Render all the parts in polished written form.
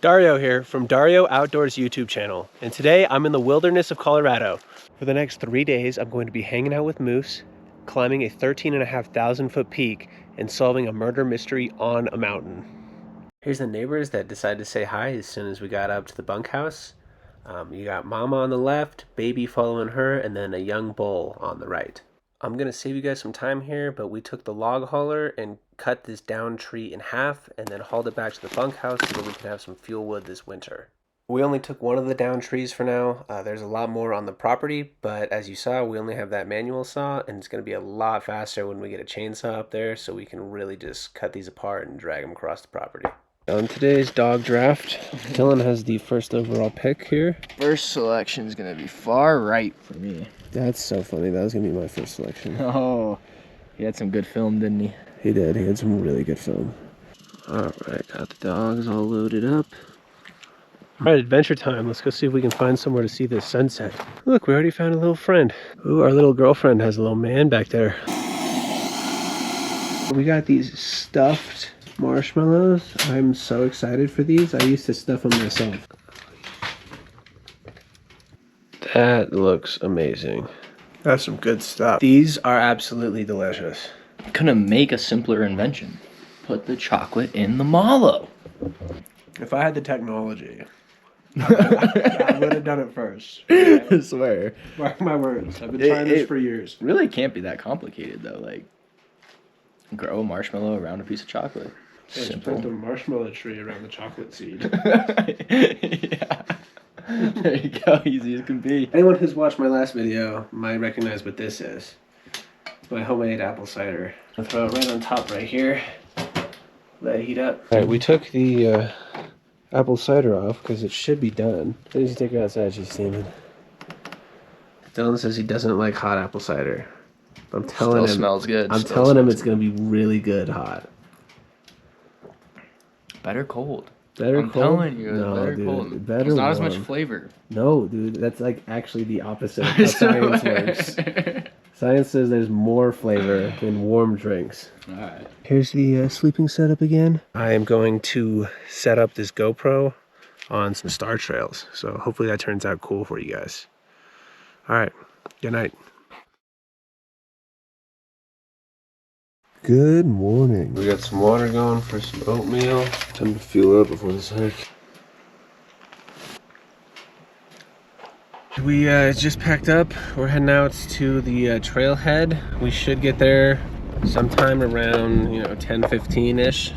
Dario here from Dario Outdoors YouTube channel, and today I'm in the wilderness of Colorado. For the next 3 days, I'm going to be hanging out with moose, climbing a 13,500 foot peak, and solving a murder mystery on a mountain. Here's the neighbors that decided to say hi as soon as we got up to the bunkhouse. You got Mama on the left, baby following her, and then a young bull on the right. I'm gonna save you guys some time here, but we took the log hauler and cut this down tree in half and then hauled it back to the bunkhouse so that we can have some fuel wood this winter. We only took one of the down trees for now. There's a lot more on the property, but as you saw, we only have that manual saw, and it's gonna be a lot faster when we get a chainsaw up there, so we can really just cut these apart and drag them across the property. On today's dog draft, Dylan has the first overall pick here. First selection is gonna be far right for me. That's so funny. That was gonna be my first selection. Oh, he had some good film, didn't he? He did. He had some really good film. All right, got the dogs all loaded up. All right, adventure time. Let's go see if we can find somewhere to see this sunset. Look, we already found a little friend. Ooh, our little girlfriend has a little man back there. We got these stuffed marshmallows. I'm so excited for these. I used to stuff them myself. That looks amazing. That's some good stuff. These are absolutely delicious. Couldn't make a simpler invention. Put the chocolate in the mallow. If I had the technology, I would have done it first. I swear. Mark my words. I've been trying this for years. Really can't be that complicated though. Like, grow a marshmallow around a piece of chocolate. Just plant a marshmallow tree around the chocolate seed. Yeah. There you go, easy as can be. Anyone who's watched my last video might recognize what this is. It's my homemade apple cider. I'll throw it right on top right here. Let it heat up. Alright, we took the apple cider off because it should be done. As soon as you take her outside, she's steaming. Dylan says he doesn't like hot apple cider. I'm telling him. Smells good. I'm telling him it's going to be really good hot. Better cold. Better I'm cold? telling you, No, better dude, cold. better There's not as warm. much flavor. No, dude, that's like actually the opposite of how science works. Science says there's more flavor in warm drinks. Alright. Here's the sleeping setup again. I am going to set up this GoPro on some star trails, so hopefully that turns out cool for you guys. Alright, good night. Good morning. We got some water going for some oatmeal. Time to fuel up before this hike. We just packed up. We're heading out to the trailhead. We should get there sometime around 10:15-ish.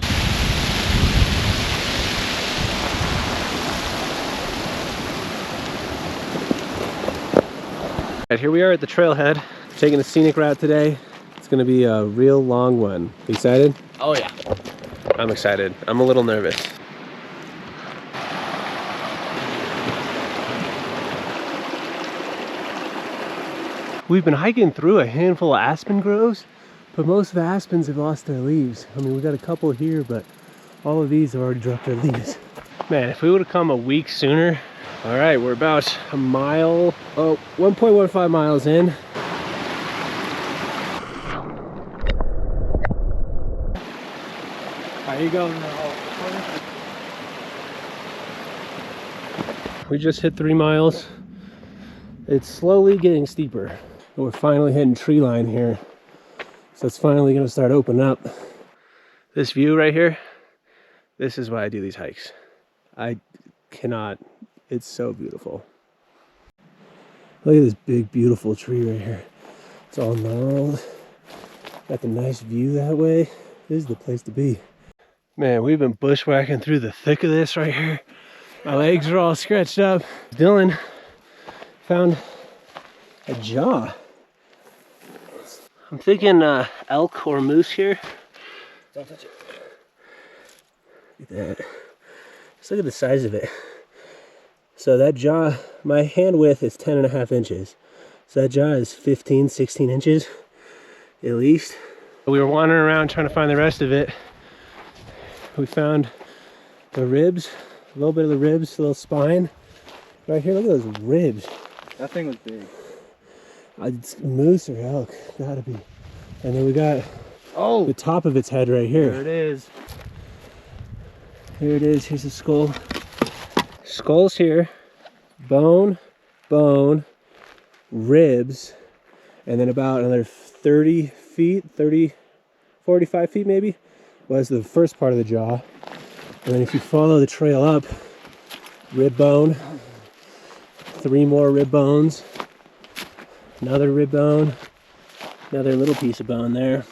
Alright, here we are at the trailhead. Taking a scenic route today. It's gonna be a real long one. You excited? Oh yeah. I'm excited. I'm a little nervous. We've been hiking through a handful of aspen groves, but most of the aspens have lost their leaves. I mean, we got a couple here, but all of these have already dropped their leaves. Man, if we would have come a week sooner. All right, we're about a mile, 1.15 miles in. How you going now? We just hit 3 miles. It's slowly getting steeper. We're finally hitting tree line here. So it's finally gonna start opening up. This view right here, this is why I do these hikes. I cannot, it's so beautiful. Look at this big, beautiful tree right here. It's all gnarled. Got the nice view that way. This is the place to be. Man, we've been bushwhacking through the thick of this right here. My legs are all scratched up. Dylan found a jaw. I'm thinking elk or moose here. Don't touch it. Look at that. Just look at the size of it. So that jaw, my hand width is 10.5 inches. So that jaw is 15, 16 inches at least. We were wandering around trying to find the rest of it. We found the ribs, a little bit of the ribs, a little spine. Right here, look at those ribs. That thing was big. It's moose or elk, gotta be. And then we got the top of its head right here. There it is. Here it is, here's the skull. Skulls here, bone, bone, ribs, and then about another 30 feet, 45 feet maybe, was the first part of the jaw. And then if you follow the trail up, rib bone, 3 more rib bones, another rib bone, another little piece of bone there.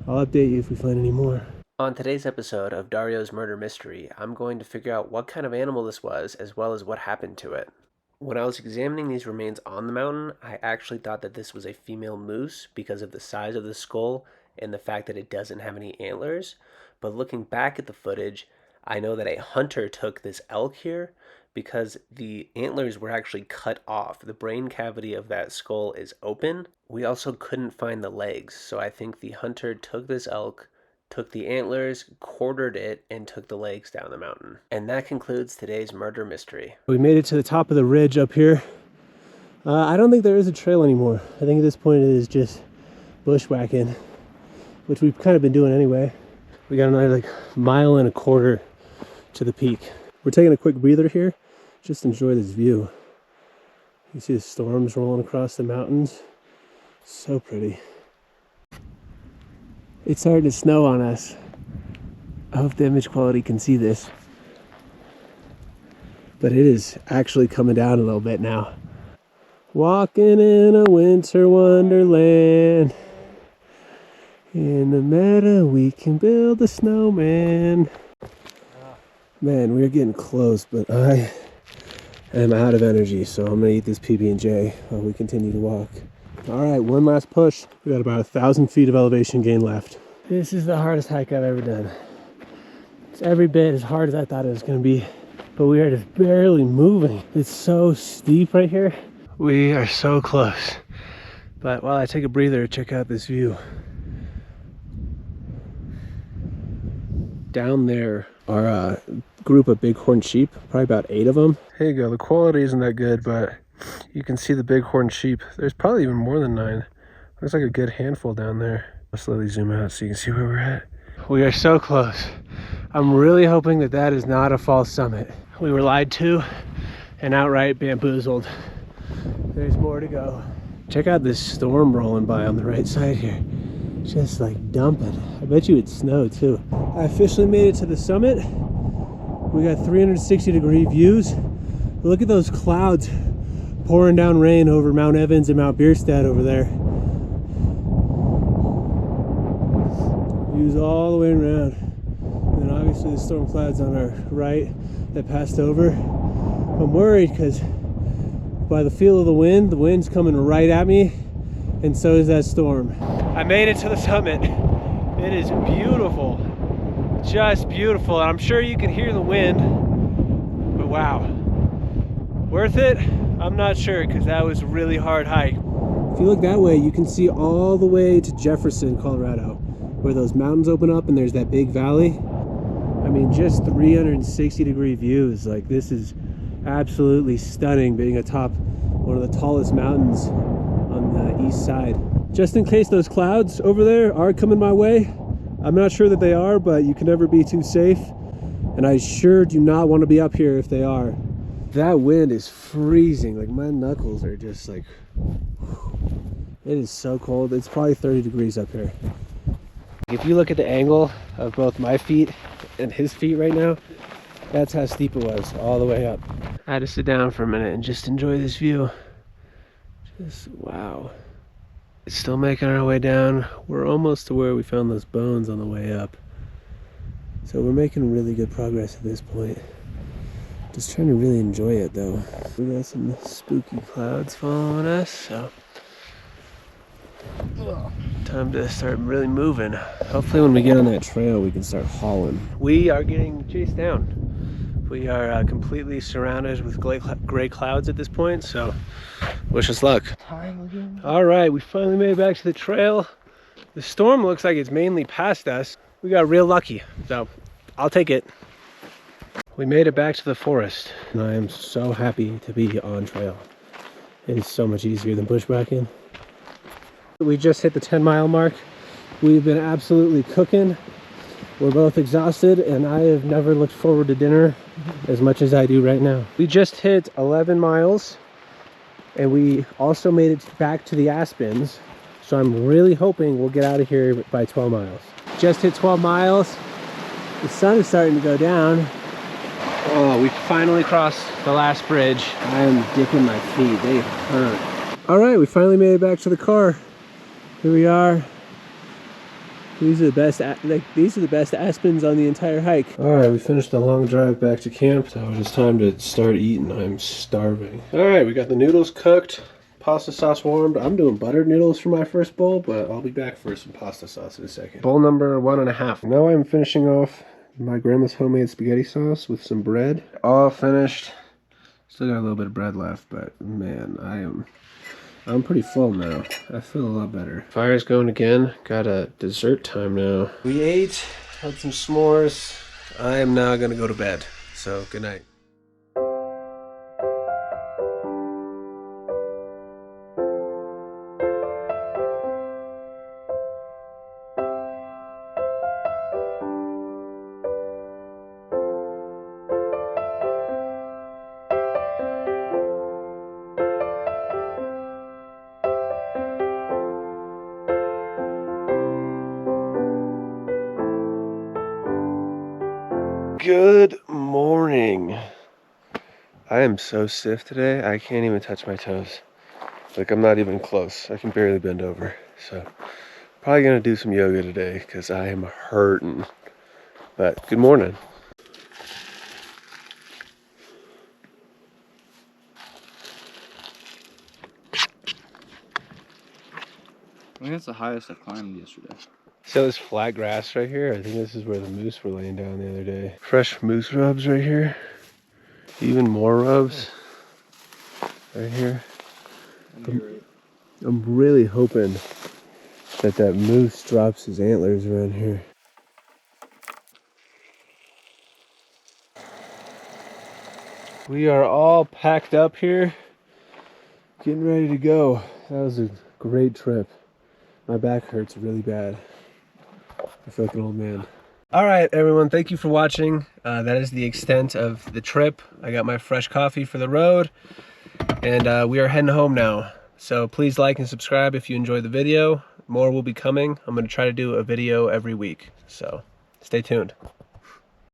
I'll update you if we find any more. On today's episode of Dario's Murder Mystery, I'm going to figure out what kind of animal this was, as well as what happened to it. When I was examining these remains on the mountain, I actually thought that this was a female moose because of the size of the skull and the fact that it doesn't have any antlers. But looking back at the footage, I know that a hunter took this elk here because the antlers were actually cut off. The brain cavity of that skull is open. We also couldn't find the legs, so I think the hunter took this elk, took the antlers, quartered it, and took the legs down the mountain. And that concludes today's murder mystery. We made it to the top of the ridge up here. I don't think there is a trail anymore. I think at this point it is just bushwhacking, which we've kind of been doing anyway. We got another like 1.25 miles to the peak. We're taking a quick breather here. Just enjoy this view. You see the storms rolling across the mountains. So pretty. It's starting to snow on us. I hope the image quality can see this. But it is actually coming down a little bit now. Walking in a winter wonderland. In the meadow we can build a snowman. Man, we're getting close, but I am out of energy, so I'm gonna eat this PB&J while we continue to walk. All right, one last push. We got about 1,000 feet of elevation gain left. This is the hardest hike I've ever done. It's every bit as hard as I thought it was gonna be, but we are just barely moving. It's so steep right here. We are so close. But while I take a breather, check out this view. Down there are a group of bighorn sheep, probably about 8 of them. Here you go, the quality isn't that good, but you can see the bighorn sheep. There's probably even more than 9. Looks like a good handful down there. I'll slowly zoom out so you can see where we're at. We are so close. I'm really hoping that that is not a false summit. We were lied to and outright bamboozled. There's more to go. Check out this storm rolling by on the right side here. Just like dumping. I bet you it snowed too. I officially made it to the summit. We got 360-degree views. Look at those clouds pouring down rain over Mount Evans and Mount Bierstadt over there. Views all the way around. And then obviously the storm clouds on our right that passed over. I'm worried because by the feel of the wind's coming right at me, and so is that storm. I made it to the summit. It is beautiful. Just beautiful. I'm sure you can hear the wind, but wow. Worth it? I'm not sure, because that was a really hard hike. If you look that way, you can see all the way to Jefferson, Colorado, where those mountains open up and there's that big valley. I mean, just 360-degree views. Like, this is absolutely stunning, being atop one of the tallest mountains on the east side. Just in case those clouds over there are coming my way, I'm not sure that they are, but you can never be too safe, and I sure do not want to be up here if they are. That wind is freezing. Like, my knuckles are just like, it is so cold. It's probably 30 degrees up here. If you look at the angle of both my feet and his feet right now, that's how steep it was all the way up. I had to sit down for a minute and just enjoy this view. Just wow. It's still making our way down. We're almost to where we found those bones on the way up. So we're making really good progress at this point. Just trying to really enjoy it though. We got some spooky clouds following us, so time to start really moving. Hopefully when we get on that trail we can start hauling. We are getting chased down. We are completely surrounded with gray clouds at this point, so wish us luck. All right, we finally made it back to the trail. The storm looks like it's mainly past us. We got real lucky, so I'll take it. We made it back to the forest, and I am so happy to be on trail. It is so much easier than bushwhacking. We just hit the 10-mile mark. We've been absolutely cooking. We're both exhausted, and I have never looked forward to dinner as much as I do right now. We just hit 11 miles and we also made it back to the Aspens. So I'm really hoping we'll get out of here by 12 miles. Just hit 12 miles. The sun is starting to go down. Oh, we finally crossed the last bridge. I am dipping my feet, they hurt. All right, we finally made it back to the car. Here we are. These are the best Aspens on the entire hike. All right, we finished the long drive back to camp, so it's time to start eating. I'm starving. All right, we got the noodles cooked, pasta sauce warmed. I'm doing buttered noodles for my first bowl, but I'll be back for some pasta sauce in a second. Bowl number 1.5. Now I'm finishing off my grandma's homemade spaghetti sauce with some bread. All finished. Still got a little bit of bread left, but man, I'm pretty full now. I feel a lot better. Fire's going again. Got a dessert time now. We ate, had some s'mores. I am now gonna go to bed. So good night. Good morning. I am so stiff today, I can't even touch my toes. Like, I'm not even close. I can barely bend over. So, probably gonna do some yoga today because I am hurting. But, good morning. I think that's the highest I climbed yesterday. So this flat grass right here, I think this is where the moose were laying down the other day. Fresh moose rubs right here. Even more rubs right here. I'm really hoping that moose drops his antlers around here. We are all packed up here, getting ready to go. That was a great trip. My back hurts really bad. I feel like an old man. All right, everyone, thank you for watching. That is the extent of the trip. I got my fresh coffee for the road, and we are heading home now. So please like and subscribe if you enjoyed the video. More will be coming. I'm going to try to do a video every week, so stay tuned.